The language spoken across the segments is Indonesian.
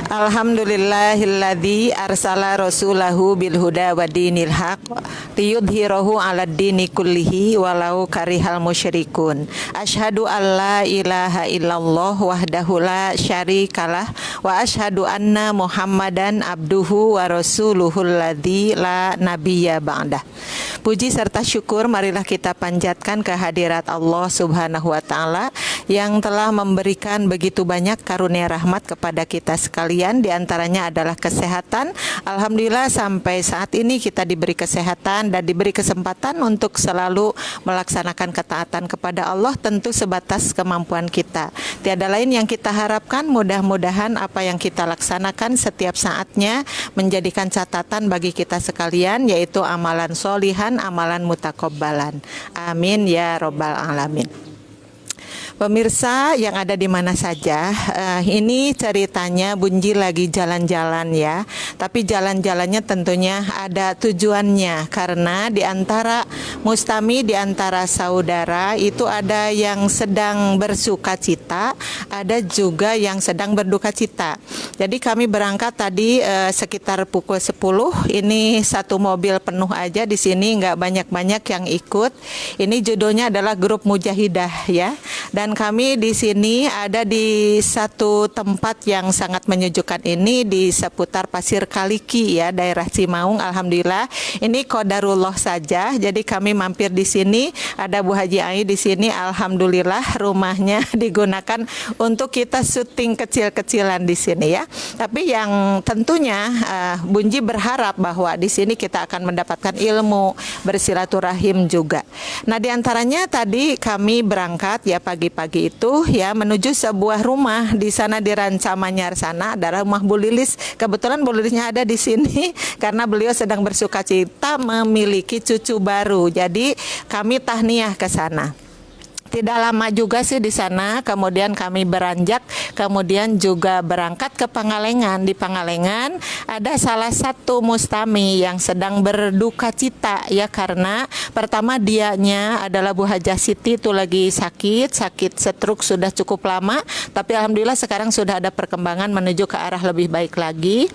Alhamdulillahilladzi arsala rasulahu bil huda wa dinil haq liyudhhirahu 'alad dini kullihi walau karihal musyrikun. Asyhadu alla ilaha illallah wahdahu la syarikalah wa asyhadu anna Muhammadan abduhu wa rasuluhul ladzi la nabiyya ba'dah. Puji serta syukur marilah kita panjatkan kehadirat Allah Subhanahu wa taala yang telah memberikan begitu banyak karunia rahmat kepada kita sekalian, di antaranya adalah kesehatan. Alhamdulillah sampai saat ini kita diberi kesehatan dan diberi kesempatan untuk selalu melaksanakan ketaatan kepada Allah, tentu sebatas kemampuan kita. Tiada lain yang kita harapkan, mudah-mudahan apa yang kita laksanakan setiap saatnya menjadikan catatan bagi kita sekalian, yaitu amalan solihan, amalan mutakobbalan. Amin ya robbal alamin. Pemirsa yang ada di mana saja, ini ceritanya Bunji lagi jalan-jalan ya. Tapi jalan-jalannya tentunya ada tujuannya, karena di antara Mustami, di antara saudara itu ada yang sedang bersuka cita, ada juga yang sedang berduka cita. Jadi kami berangkat tadi sekitar pukul 10. Ini satu mobil penuh aja di sini, nggak banyak-banyak yang ikut. Ini judulnya adalah Grup Mujahidah ya. Dan kami di sini ada di satu tempat yang sangat menyejukkan ini di seputar Pasir Kaliki ya, daerah Cimaung. Alhamdulillah ini qadarullah saja. Jadi kami mampir di sini, ada Bu Haji Ai di sini. Alhamdulillah rumahnya digunakan untuk kita syuting kecil-kecilan di sini ya. Tapi yang tentunya Bunji berharap bahwa di sini kita akan mendapatkan ilmu, bersilaturahim juga. Nah, di antaranya tadi kami berangkat ya pagi-pagi itu ya menuju sebuah rumah di sana di Rancamanyar sana, adalah rumah Bu Lilis. Kebetulan Bu Lilisnya ada di sini karena beliau sedang bersuka cita memiliki cucu baru. Jadi kami tahniah ke sana. Tidak lama juga sih di sana, kemudian kami beranjak, kemudian juga berangkat ke Pangalengan. Di Pangalengan ada salah satu Mustami yang sedang berduka cita ya, karena pertama dianya adalah Bu Hajah Siti itu lagi sakit stroke sudah cukup lama, tapi alhamdulillah sekarang sudah ada perkembangan menuju ke arah lebih baik lagi.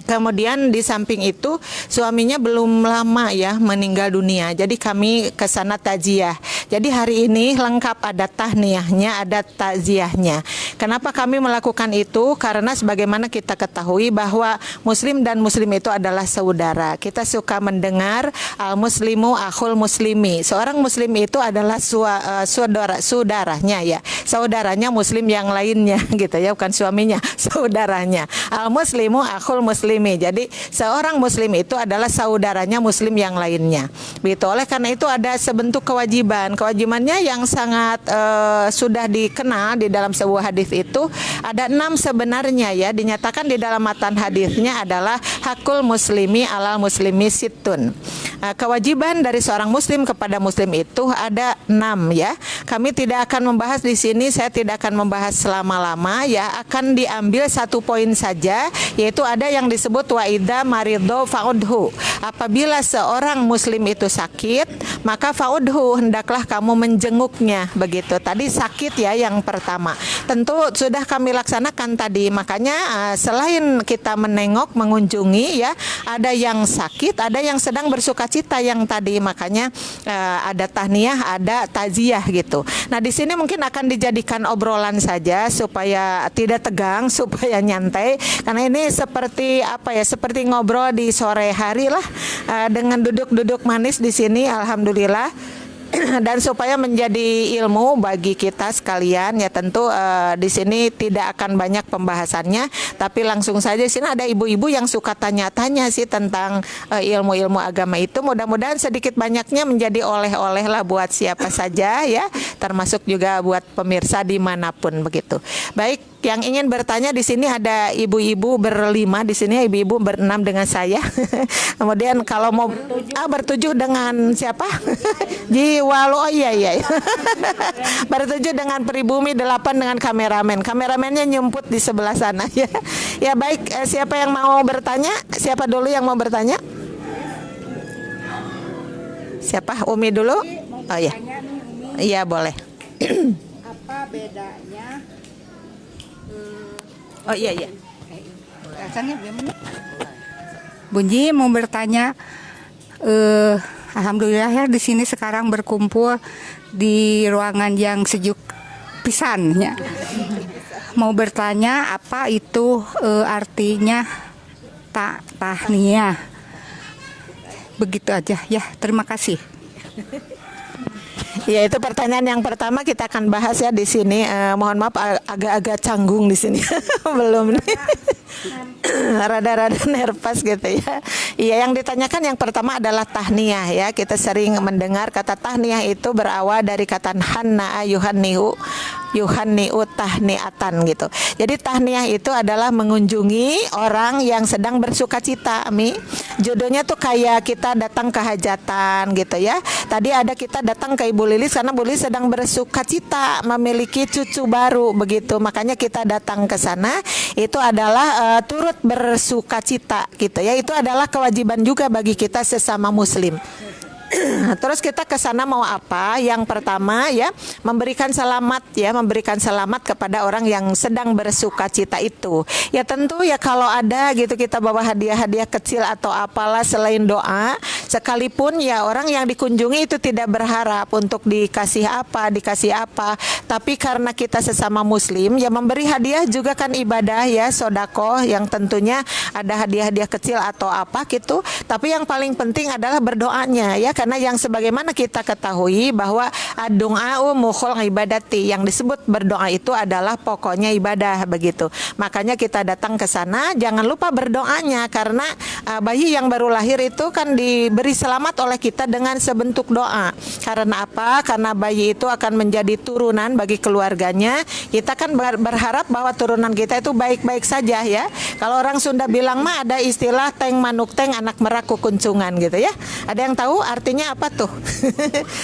Kemudian di samping itu suaminya belum lama ya meninggal dunia. Jadi kami ke sana takziah. Jadi hari ini lengkap, ada tahniahnya, ada takziahnya. Kenapa kami melakukan itu? Karena sebagaimana kita ketahui bahwa muslim dan muslim itu adalah saudara. Kita suka mendengar al-muslimu akhul muslimi. Seorang muslim itu adalah saudaranya ya. Saudaranya muslim yang lainnya gitu ya, bukan suaminya, saudaranya. Al-muslimu akhul muslimi. Jadi seorang muslim itu adalah saudaranya muslim yang lainnya. Begitu. Oleh karena itu ada sebentuk kewajiban. Kewajibannya yang sangat sudah dikenal di dalam sebuah hadis itu ada 6 sebenarnya ya. Dinyatakan di dalam matan hadisnya adalah hakul muslimi alal muslimi situn. Kewajiban dari seorang muslim kepada muslim itu ada 6 ya. Kami tidak akan membahas di sini, saya tidak akan membahas selama-lama ya. Akan diambil satu poin saja, yaitu ada yang disebut wa idza maridho fa'udhu. Apabila seorang muslim itu sakit, maka fa'udhu, hendaklah kamu menjenguknya. Begitu. Tadi sakit ya yang pertama. Tentu sudah kami laksanakan tadi. Makanya selain kita menengok, mengunjungi ya, ada yang sakit, ada yang sedang bersukacita yang tadi. Makanya ada tahniah, ada takziah gitu. Nah, di sini mungkin akan dijadikan obrolan saja supaya tidak tegang, supaya nyantai. Karena ini seperti apa ya, seperti ngobrol di sore hari lah, dengan duduk-duduk manis di sini. Alhamdulillah. Dan supaya menjadi ilmu bagi kita sekalian ya, tentu di sini tidak akan banyak pembahasannya, tapi langsung saja di sini ada ibu-ibu yang suka tanya-tanya sih tentang ilmu-ilmu agama itu. Mudah-mudahan sedikit banyaknya menjadi oleh-oleh lah buat siapa saja ya, termasuk juga buat pemirsa dimanapun begitu. Baik, yang ingin bertanya di sini ada ibu-ibu berlima di sini, ibu-ibu berenam dengan saya. Kemudian kalau mau bertujuh dengan siapa? Jiwalo, oh iya. Bertujuh dengan Pribumi, 8 dengan kameramen. Kameramennya nyumput di sebelah sana ya. Ya baik, siapa yang mau bertanya? Siapa dulu yang mau bertanya? Siapa? Umi dulu? Oh iya. Iya boleh. Apa apa bedanya? Oh iya iya. Rasanya gimana? Bunyi mau bertanya, alhamdulillah ya di sini sekarang berkumpul di ruangan yang sejuk pisan ya. Mau bertanya apa itu artinya tahniah. Begitu aja ya, terima kasih. Ya itu pertanyaan yang pertama kita akan bahas ya di sini. Mohon maaf agak-agak canggung di sini. Belum nih. Rada-rada nervous gitu ya. Iya, yang ditanyakan yang pertama adalah tahniah ya. Kita sering mendengar kata tahniah itu berawal dari kata hanna yuhannihu tahniatan gitu. Jadi tahniah itu adalah mengunjungi orang yang sedang bersuka cita, Mi. Judulnya tuh kayak kita datang ke hajatan gitu ya. Tadi ada kita datang ke Ibu Lilis karena Bu Lilis sedang bersuka cita memiliki cucu baru begitu. Makanya kita datang ke sana. Itu adalah turut bersuka cita gitu ya. Itu adalah kewajiban juga bagi kita sesama muslim. Terus kita ke sana mau apa? Yang pertama ya, memberikan selamat kepada orang yang sedang bersuka cita itu. Ya tentu ya kalau ada gitu kita bawa hadiah-hadiah kecil atau apalah selain doa, sekalipun ya orang yang dikunjungi itu tidak berharap untuk dikasih apa, tapi karena kita sesama muslim ya memberi hadiah juga kan ibadah ya, sedekah yang tentunya ada hadiah-hadiah kecil atau apa gitu. Tapi yang paling penting adalah berdoanya ya. Karena yang sebagaimana kita ketahui bahwa ad-du'a'u mukhul ibadati, yang disebut berdoa itu adalah pokoknya ibadah begitu. Makanya kita datang ke sana jangan lupa berdoanya, karena bayi yang baru lahir itu kan diberi selamat oleh kita dengan sebentuk doa. Karena apa? Karena bayi itu akan menjadi turunan bagi keluarganya. Kita kan berharap bahwa turunan kita itu baik-baik saja ya. Kalau orang Sunda bilang mah ada istilah teng manuk teng anak merak kukuncungan gitu ya. Ada yang tahu artinya apa tuh?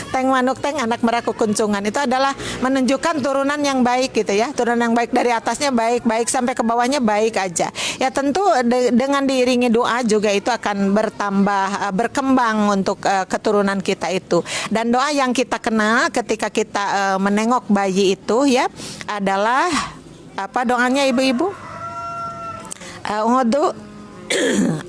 Teng manuk teng anak merak kukuncungan itu adalah menunjukkan turunan yang baik gitu ya. Turunan yang baik dari atasnya baik sampai ke bawahnya baik aja. Ya tentu dengan diiringi doa juga itu akan bertambah berkembang untuk keturunan kita itu. Dan doa yang kita kenal ketika kita menengok bayi itu ya adalah apa doanya ibu-ibu?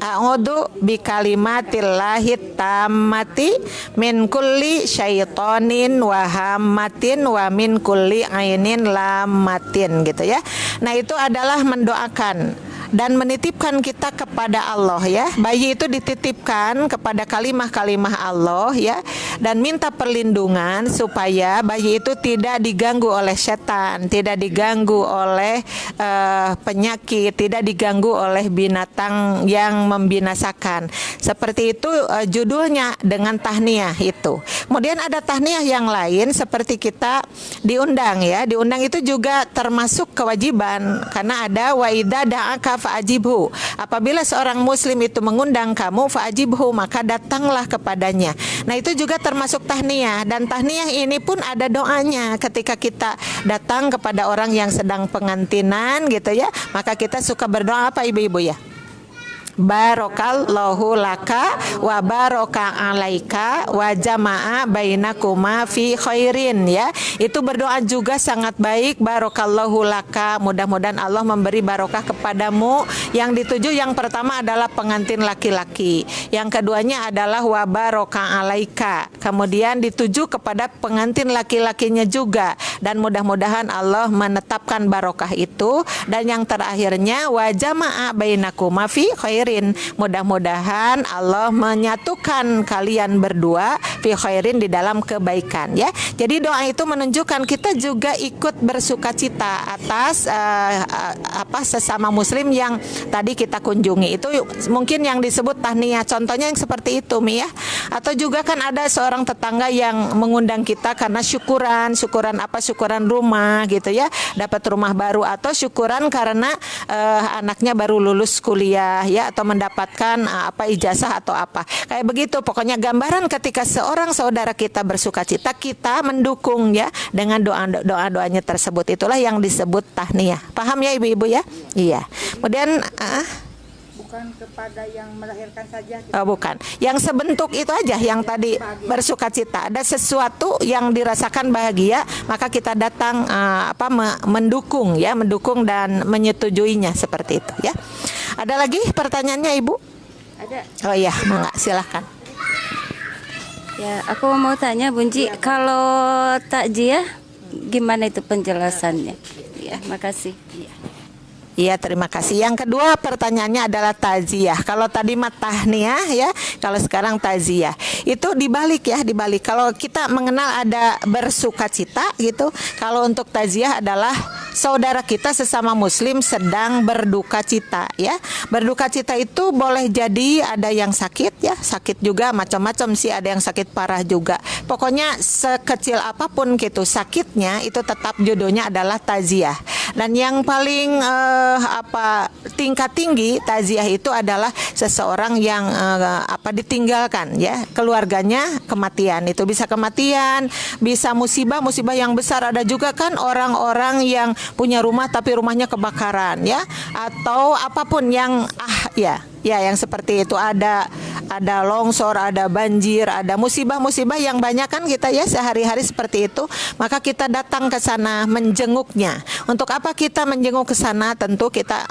A'udzu bikalimatillahi tammati min kulli syaitonin wa hammatin wa min kulli ainin lamatin gitu ya. Nah, itu adalah mendoakan dan menitipkan kita kepada Allah ya. Bayi itu dititipkan kepada kalimah-kalimah Allah ya, dan minta perlindungan supaya bayi itu tidak diganggu oleh setan, tidak diganggu oleh penyakit, tidak diganggu oleh binatang yang membinasakan. Seperti itu judulnya dengan tahniah itu. Kemudian ada tahniah yang lain seperti kita diundang ya. Diundang itu juga termasuk kewajiban, karena ada wa idza da'aka fa'ajibhu. Apabila seorang muslim itu mengundang kamu fa'ajibhu, maka datanglah kepadanya. Nah, itu juga termasuk tahniah, dan tahniah ini pun ada doanya. Ketika kita datang kepada orang yang sedang pengantinan gitu ya, maka kita suka berdoa apa ibu-ibu ya? Barakallahu laka wa baraka alaika wa jama'a bainakuma fi khairin ya. Itu berdoa juga sangat baik. Barakallahu laka, mudah-mudahan Allah memberi barokah kepadamu. Yang dituju yang pertama adalah pengantin laki-laki. Yang keduanya adalah wa baraka alaika. Kemudian dituju kepada pengantin laki-lakinya juga, dan mudah-mudahan Allah menetapkan barokah itu. Dan yang terakhirnya wa jama'a bainakuma fi khairin. Mudah-mudahan Allah menyatukan kalian berdua fi khairin, di dalam kebaikan ya. Jadi doa itu menunjukkan kita juga ikut bersukacita atas sesama muslim yang tadi kita kunjungi. Itu mungkin yang disebut tahniah. Contohnya yang seperti itu Mi ya. Atau juga kan ada seorang tetangga yang mengundang kita karena syukuran rumah gitu ya, dapat rumah baru, atau syukuran karena anaknya baru lulus kuliah ya, atau mendapatkan ijazah atau apa. Kayak begitu pokoknya gambaran ketika seorang saudara kita bersuka cita, kita mendukung ya dengan doa-doanya tersebut. Itulah yang disebut tahniah. Paham ya ibu-ibu ya? Iya. Kemudian bukan kepada yang melahirkan saja. Oh, bukan. Yang sebentuk itu aja yang tadi bersukacita. Ada sesuatu yang dirasakan bahagia, maka kita datang mendukung ya, mendukung dan menyetujuinya seperti itu ya. Ada lagi pertanyaannya Ibu? Ada. Oh iya, mangga silahkan. Ya, aku mau tanya Bunji, kalau takziah gimana itu penjelasannya? Ya, makasih. Ya. Iya, terima kasih. Yang kedua pertanyaannya adalah taziah. Kalau tadi mah tahniah ya, kalau sekarang taziah. Itu dibalik ya, dibalik. Kalau kita mengenal ada bersukacita gitu, kalau untuk taziah adalah saudara kita sesama muslim sedang berduka cita ya. Berduka cita itu boleh jadi ada yang sakit ya, sakit juga macam-macam sih, ada yang sakit parah juga. Pokoknya sekecil apapun gitu sakitnya itu tetap judulnya adalah taziah. Dan yang paling tingkat tinggi taziah itu adalah seseorang yang ditinggalkan ya, keluarganya kematian. Itu bisa kematian, bisa musibah yang besar. Ada juga kan orang-orang yang punya rumah tapi rumahnya kebakaran ya, atau apapun yang yang seperti itu, ada longsor, ada banjir, ada musibah yang banyak kan kita ya sehari-hari seperti itu. Maka kita datang ke sana menjenguknya. Untuk apa kita menjenguk ke sana? Tentu kita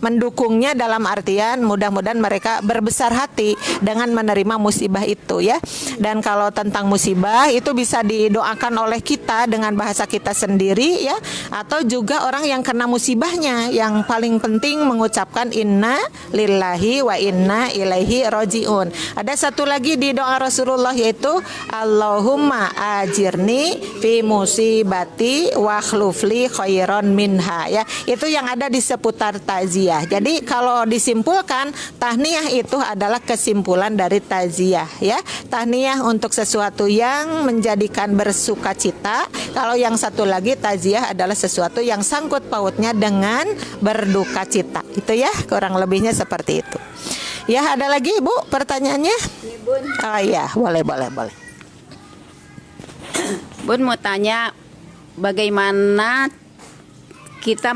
mendukungnya dalam artian mudah-mudahan mereka berbesar hati dengan menerima musibah itu ya. Dan kalau tentang musibah itu bisa didoakan oleh kita dengan bahasa kita sendiri ya, atau juga orang yang kena musibahnya. Yang paling penting mengucapkan inna lillahi wa inna ilaihi rojiun. Ada satu lagi di doa Rasulullah yaitu Allahumma ajirni fi musibati wa khlufli khairon minha ya. Itu yang ada di seputar taziah. Jadi kalau disimpulkan, tahniah itu adalah kesimpulan dari taziah ya. Tahniah untuk sesuatu yang menjadikan bersukacita. Kalau yang satu lagi taziah adalah sesuatu yang sangkut pautnya dengan berduka cita. Itu ya, kurang lebihnya seperti itu. Ya, ada lagi Ibu pertanyaannya? Oh iya, boleh. Bun mau tanya bagaimana kita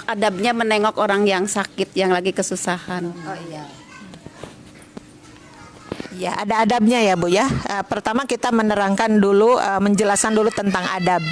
adabnya menengok orang yang sakit, yang lagi kesusahan. Oh iya. Ya, ada adabnya ya Bu ya. Pertama kita menerangkan dulu, menjelaskan dulu tentang adab.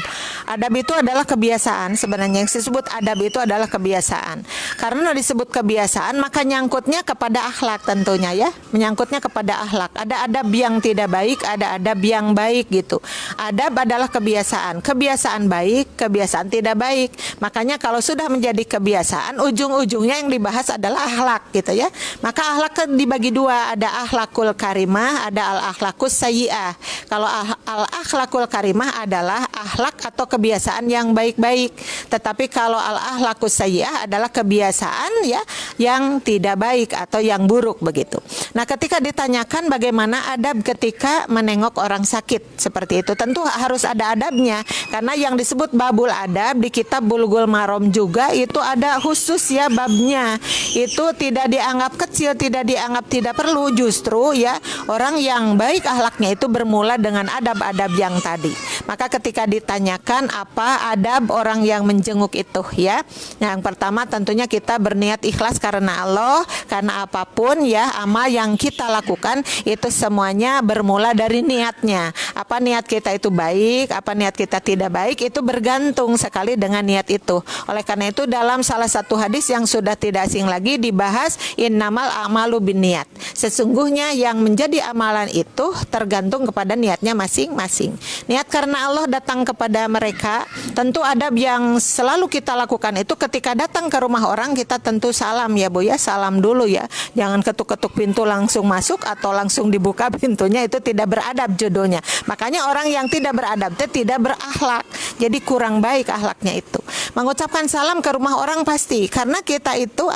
Adab itu adalah kebiasaan. Sebenarnya yang disebut adab itu adalah kebiasaan. Karena disebut kebiasaan maka nyangkutnya kepada akhlak tentunya ya. Menyangkutnya kepada akhlak. Ada adab yang tidak baik, ada adab yang baik gitu. Adab adalah kebiasaan. Kebiasaan baik, kebiasaan tidak baik. Makanya kalau sudah menjadi kebiasaan, ujung-ujungnya yang dibahas adalah akhlak gitu ya. Maka akhlak dibagi dua, ada akhlakul karimah, ada al-akhlakus sayyi'ah. Kalau al-akhlakul karimah adalah akhlak atau kebiasaan yang baik-baik. Tetapi kalau al-akhlakus sayyi'ah adalah kebiasaan ya yang tidak baik atau yang buruk begitu. Nah, ketika ditanyakan bagaimana adab ketika menengok orang sakit seperti itu, tentu harus ada adabnya. Karena yang disebut babul adab di kitab Bulughul Maram juga itu ada khusus ya babnya. Itu tidak dianggap kecil, tidak dianggap tidak perlu, justru ya orang yang baik akhlaknya itu bermula dengan adab-adab yang tadi. Maka ketika ditanyakan apa adab orang yang menjenguk itu ya, yang pertama tentunya kita berniat ikhlas karena Allah. Karena apapun ya amal yang kita lakukan itu semuanya bermula dari niatnya. Apa niat kita itu baik, apa niat kita tidak baik, itu bergantung sekali dengan niat itu. Oleh karena itu dalam salah satu hadis yang sudah tidak asing lagi dibahas, innamal a'malu binniyat. Sesungguhnya yang menjadi amalan itu tergantung kepada niatnya masing-masing. Niat karena Allah datang kepada mereka. Tentu adab yang selalu kita lakukan itu ketika datang ke rumah orang kita tentu salam ya Bu ya, salam dulu ya. Jangan ketuk-ketuk pintu langsung masuk atau langsung dibuka pintunya, itu tidak beradab judulnya. Makanya orang yang tidak beradab itu tidak berakhlak. Jadi kurang baik akhlaknya itu. Mengucapkan salam ke rumah orang pasti, karena kita itu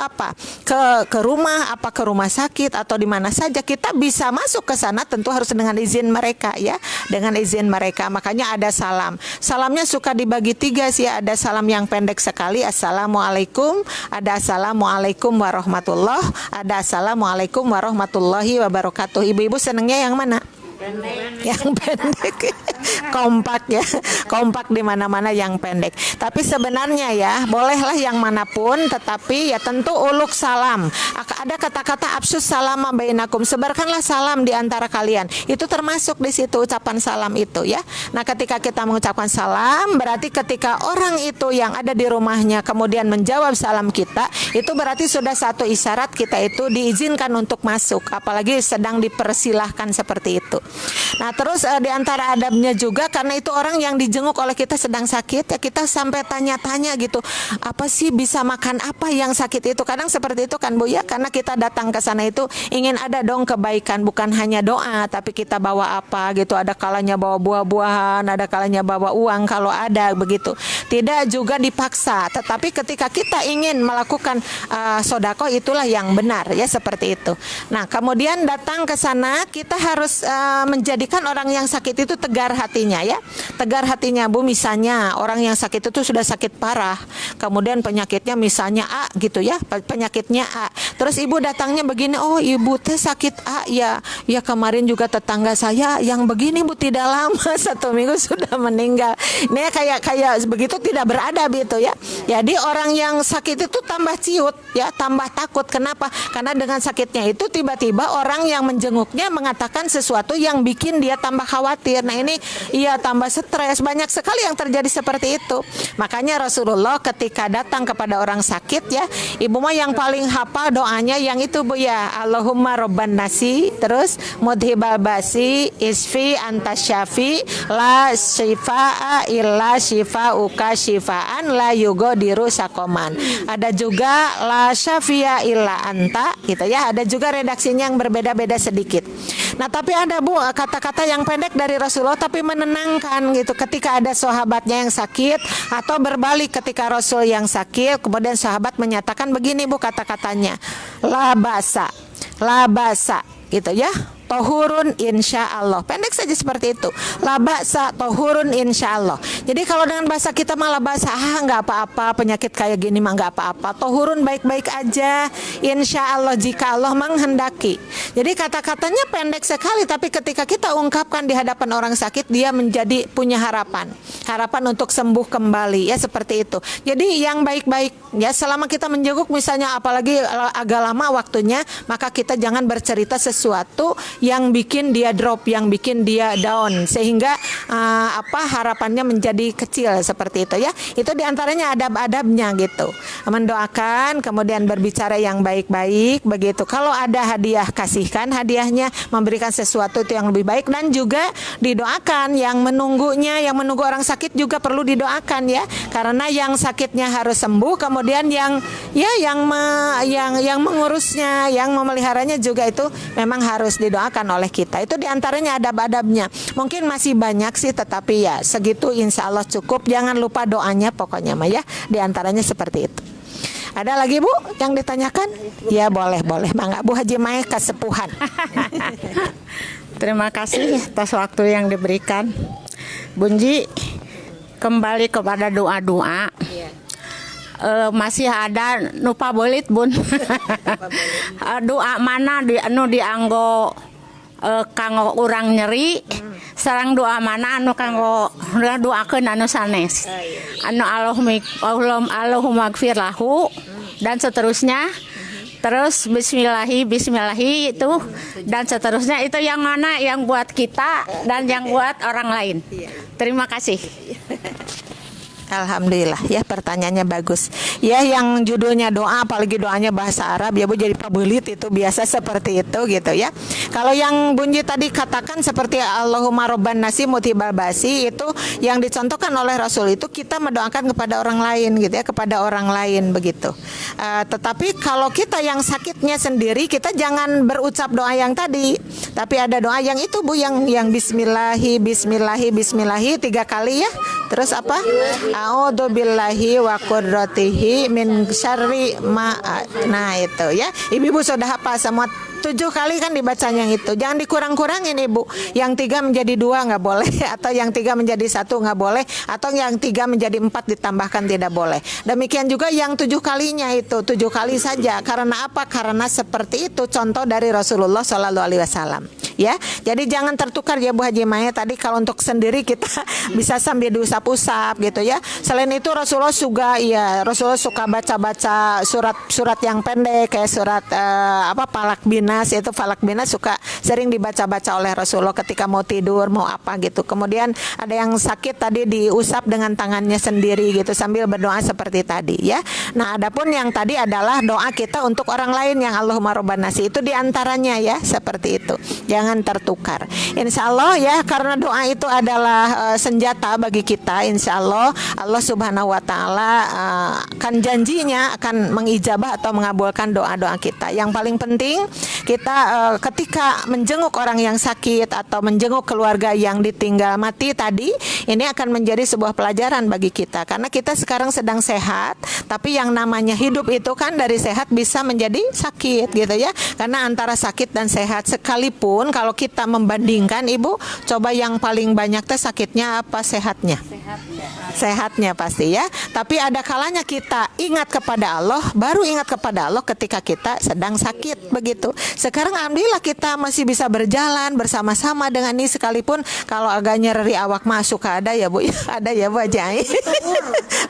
ke rumah, ke rumah sakit atau di mana saja kita bisa masuk ke sana tentu harus dengan izin mereka ya, dengan izin mereka. Makanya ada salam. Salamnya suka dibagi tiga sih. Ada salam yang pendek sekali, assalamualaikum, ada assalamualaikum warahmatullah, ada assalamualaikum warahmatullahi wabarakatuh. Ibu-ibu senangnya yang mana? Yang pendek. Kompak ya, kompak di mana-mana yang pendek. Tapi sebenarnya ya, bolehlah yang manapun, tetapi ya tentu uluk salam. Ada kata-kata absus salama bainakum, sebarkanlah salam di antara kalian. Itu termasuk di situ ucapan salam itu ya. Nah, ketika kita mengucapkan salam, berarti ketika orang itu yang ada di rumahnya kemudian menjawab salam kita, itu berarti sudah satu isyarat kita itu diizinkan untuk masuk, apalagi sedang dipersilahkan seperti itu. Nah, terus di antara adabnya juga, karena itu orang yang dijenguk oleh kita sedang sakit, ya kita sampai tanya-tanya gitu, apa sih bisa makan apa yang sakit itu? Kadang seperti itu kan Bu ya, karena kita datang ke sana itu ingin ada dong kebaikan, bukan hanya doa, tapi kita bawa apa gitu. Ada kalanya bawa buah-buahan, ada kalanya bawa uang kalau ada begitu. Tidak juga dipaksa, tetapi ketika kita ingin melakukan sodako, itulah yang benar ya, seperti itu. Nah, kemudian datang ke sana kita harus menjadikan orang yang sakit itu tegar hatinya ya. Tegar hatinya Bu, misalnya orang yang sakit itu sudah sakit parah, kemudian penyakitnya misalnya A gitu ya, penyakitnya A. Terus ibu datangnya begini, oh ibu teh sakit A ya. Ya kemarin juga tetangga saya yang begini Bu, tidak lama 1 minggu sudah meninggal. Ini kayak begitu tidak beradab itu ya. Jadi orang yang sakit itu tambah ciut ya, tambah takut. Kenapa? Karena dengan sakitnya itu tiba-tiba orang yang menjenguknya mengatakan sesuatu yang bikin dia tambah khawatir. Nah, ini ia tambah stres. Banyak sekali yang terjadi seperti itu. Makanya Rasulullah ketika datang kepada orang sakit ya, ibu mah yang paling hafal doanya yang itu Bu ya, Allahumma robban nasi, terus mudhibal basi, isfi anta syafi, la syifaa illa syifauka syifaan la yugadiru sakoman. Ada juga la syafia illa anta gitu ya. Ada juga redaksinya yang berbeda-beda sedikit. Nah, tapi ada Bu kata-kata yang pendek dari Rasulullah tapi menenangkan gitu. Ketika ada sahabatnya yang sakit, atau berbalik ketika Rasul yang sakit, kemudian sahabat menyatakan begini Bu kata-katanya, la basa gitu ya, tohurun insya Allah. Pendek saja seperti itu, la ba'sa tohurun insya Allah. Jadi kalau dengan bahasa kita malah bahasa nggak apa-apa, penyakit kayak gini mah nggak apa-apa, tohurun baik-baik aja insya Allah jika Allah menghendaki. Jadi kata-katanya pendek sekali, tapi ketika kita ungkapkan di hadapan orang sakit, dia menjadi punya harapan untuk sembuh kembali ya, seperti itu. Jadi yang baik-baik ya, selama kita menjenguk misalnya, apalagi agak lama waktunya, maka kita jangan bercerita sesuatu yang bikin dia drop, yang bikin dia down, sehingga harapannya menjadi kecil seperti itu ya. Itu diantaranya adab-adabnya gitu, mendoakan, kemudian berbicara yang baik-baik begitu. Kalau ada hadiah, kasihkan hadiahnya, memberikan sesuatu itu yang lebih baik, dan juga didoakan yang menunggunya, yang menunggu orang sakit juga perlu didoakan ya, karena yang sakitnya harus sembuh, kemudian yang mengurusnya, yang memeliharanya juga itu memang harus didoakan oleh kita. Itu diantaranya adab-adabnya. Mungkin masih banyak sih, tetapi ya segitu insya Allah cukup. Jangan lupa doanya pokoknya mah ya. Diantaranya seperti itu. Ada lagi Bu yang ditanyakan? Ya boleh. Mangga Bu Haji Mae kesepuhan. Terima kasih atas waktu yang diberikan. Bunji, kembali kepada doa-doa. Masih ada nupa bolit Bun. Doa mana dianggo kanggo urang nyeri, sareng doa mana anu kanggo doakeun anu sanes, anu Allahumma gfir lahu, dan seterusnya. Terus bismillahi itu, dan seterusnya. Itu yang mana yang buat kita dan yang buat orang lain. Terima kasih. Alhamdulillah ya, pertanyaannya bagus ya. Yang judulnya doa, apalagi doanya bahasa Arab ya Bu, jadi pabelit itu biasa seperti itu gitu ya. Kalau yang Bunji tadi katakan seperti Allahumma robban nasi mutibal basi, itu yang dicontohkan oleh Rasul, itu kita mendoakan kepada orang lain gitu ya, kepada orang lain begitu. Tetapi kalau kita yang sakitnya sendiri, kita jangan berucap doa yang tadi, tapi ada doa yang itu Bu, yang bismillahi 3 kali ya. Terus apa? A'udzu billahi wa qudratihi min syarri ma. Nah itu ya, ibu-ibu sudah hafal semua 7 kali kan dibacanya itu. Jangan dikurang-kurangin Ibu. Yang 3 menjadi 2 nggak boleh, atau yang 3 menjadi 1 nggak boleh, atau yang 3 menjadi 4 ditambahkan tidak boleh. Demikian juga yang 7 kalinya itu 7 kali saja. Karena apa? Karena seperti itu contoh dari Rasulullah SAW. ya. Jadi jangan tertukar ya Bu Haji Maya, tadi kalau untuk sendiri kita bisa sambil diusap-usap gitu ya. Selain itu Rasulullah suka baca-baca surat yang pendek kayak surat Falak Binas suka sering dibaca-baca oleh Rasulullah ketika mau tidur, mau apa gitu. Kemudian ada yang sakit tadi diusap dengan tangannya sendiri gitu sambil berdoa seperti tadi ya. Nah, adapun yang tadi adalah doa kita untuk orang lain yang Allahumma robban nasi, itu diantaranya ya seperti itu. Jangan tertukar. Insya Allah ya, karena doa itu adalah senjata bagi kita. Insya Allah Allah Subhanahu Wa Taala akan janjinya akan mengijabah atau mengabulkan doa-doa kita. Yang paling penting kita ketika menjenguk orang yang sakit atau menjenguk keluarga yang ditinggal mati tadi, ini akan menjadi sebuah pelajaran bagi kita karena kita sekarang sedang sehat, tapi yang namanya hidup itu kan dari sehat bisa menjadi sakit gitu ya. Karena antara sakit dan sehat sekalipun kalau kita membandingkan Ibu, coba yang paling banyak teh sakitnya apa sehatnya? Sehatnya pasti ya. Tapi ada kalanya kita ingat kepada Allah, baru ingat kepada Allah ketika kita sedang sakit begitu. Sekarang alhamdulillah kita masih bisa berjalan bersama-sama dengan ini, sekalipun kalau agak nyeri awak mah suka ada ya Bu. Ada ya Bu Haji Ai.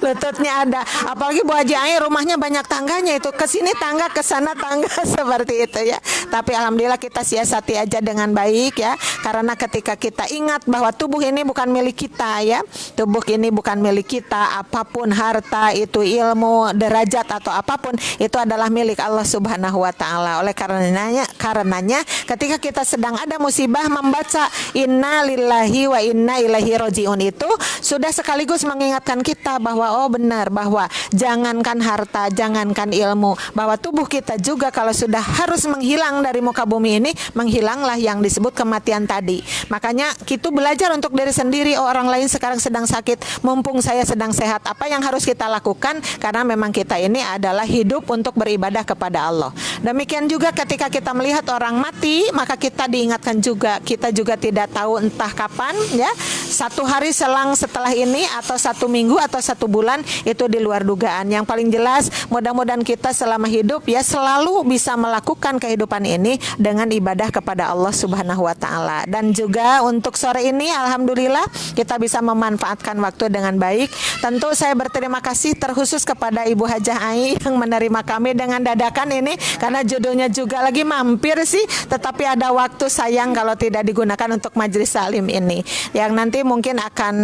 Lututnya ada. Apalagi Bu Haji Ai rumahnya banyak tangganya, itu ke sini tangga, ke sana tangga seperti itu ya. Tapi alhamdulillah kita siasati aja dengan baik ya. Karena ketika kita ingat bahwa tubuh ini bukan milik kita ya. Tubuh ini bukan milik kita, apapun harta itu, ilmu, derajat atau apapun itu adalah milik Allah Subhanahu Wa Taala. Oleh karenanya ketika kita sedang ada musibah, membaca inna lillahi wa inna ilaihi rajiun itu sudah sekaligus mengingatkan kita bahwa oh benar, bahwa jangankan harta, jangankan ilmu, bahwa tubuh kita juga kalau sudah harus menghilang dari muka bumi ini, menghilanglah yang disebut kematian tadi. Makanya kita belajar untuk diri sendiri. Oh, orang lain sekarang sedang sakit, mumpung saya sedang sehat, apa yang harus kita lakukan? Karena memang kita ini adalah hidup untuk beribadah kepada Allah. Demikian juga ketika kita melihat orang mati, maka kita diingatkan juga, kita juga tidak tahu entah kapan ya, satu hari setelah ini atau satu minggu atau satu bulan, itu di luar dugaan. Yang paling jelas mudah-mudahan kita selama hidup ya selalu bisa melakukan kehidupan ini dengan ibadah kepada Allah Subhanahu Wa Taala. Dan juga untuk sore ini alhamdulillah kita bisa memanfaatkan waktu dengan baik. Tentu saya berterima kasih terkhusus kepada Ibu Hajah Ai yang menerima kami dengan dadakan ini, karena judulnya juga lagi mampir sih, tetapi ada waktu, sayang kalau tidak digunakan untuk majelis salim ini yang nanti mungkin akan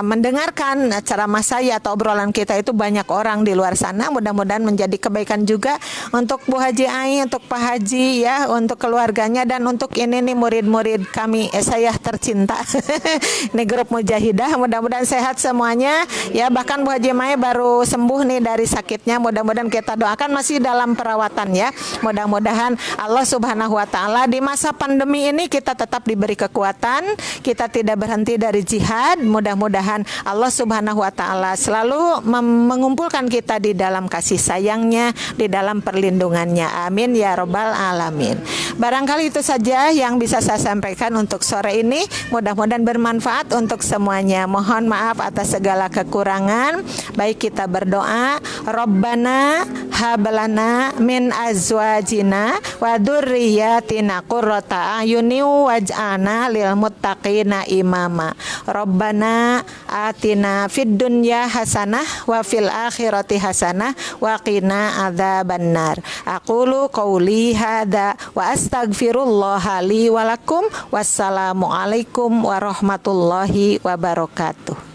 mendengarkan ceramah saya atau obrolan kita itu banyak orang di luar sana. Mudah-mudahan menjadi kebaikan juga untuk Bu Haji Ai, untuk Pak Haji ya, untuk keluarganya, dan untuk ini nih murid-murid kami saya tercinta ini grup Mujahidah. Mudah-mudahan sehat semuanya ya, bahkan Bu Haji Mai baru sembuh nih dari sakitnya. Mudah-mudahan kita doakan masih dalam perawatan ya. Mudah-mudahan Allah Subhanahu Wa Taala di masa pandemi ini kita tetap diberi kekuatan, kita tidak berhenti dari jihad. Mudah-mudahan Allah Subhanahu Wa Taala selalu mengumpulkan kita di dalam kasih sayangnya, di dalam perlindungannya. Amin ya robbal alamin. Barangkali itu saja yang bisa saya sampaikan untuk sore ini. Mudah-mudahan bermanfaat untuk semuanya. Mohon maaf atas segala kekurangan. Baik, kita berdoa, Rabbana hablana min azwajina wa dzurriyyatina qurrata a'yuni waj'alna lil muttaqina imama. Rabbana atina fid dunya hasanah wa fil akhirati hasanah wa qina adzabannar. Aqulu qauli hadza wa astaghfirullah li wa lakum. Wassalamu alaikum warahmatullahi wabarakatuh.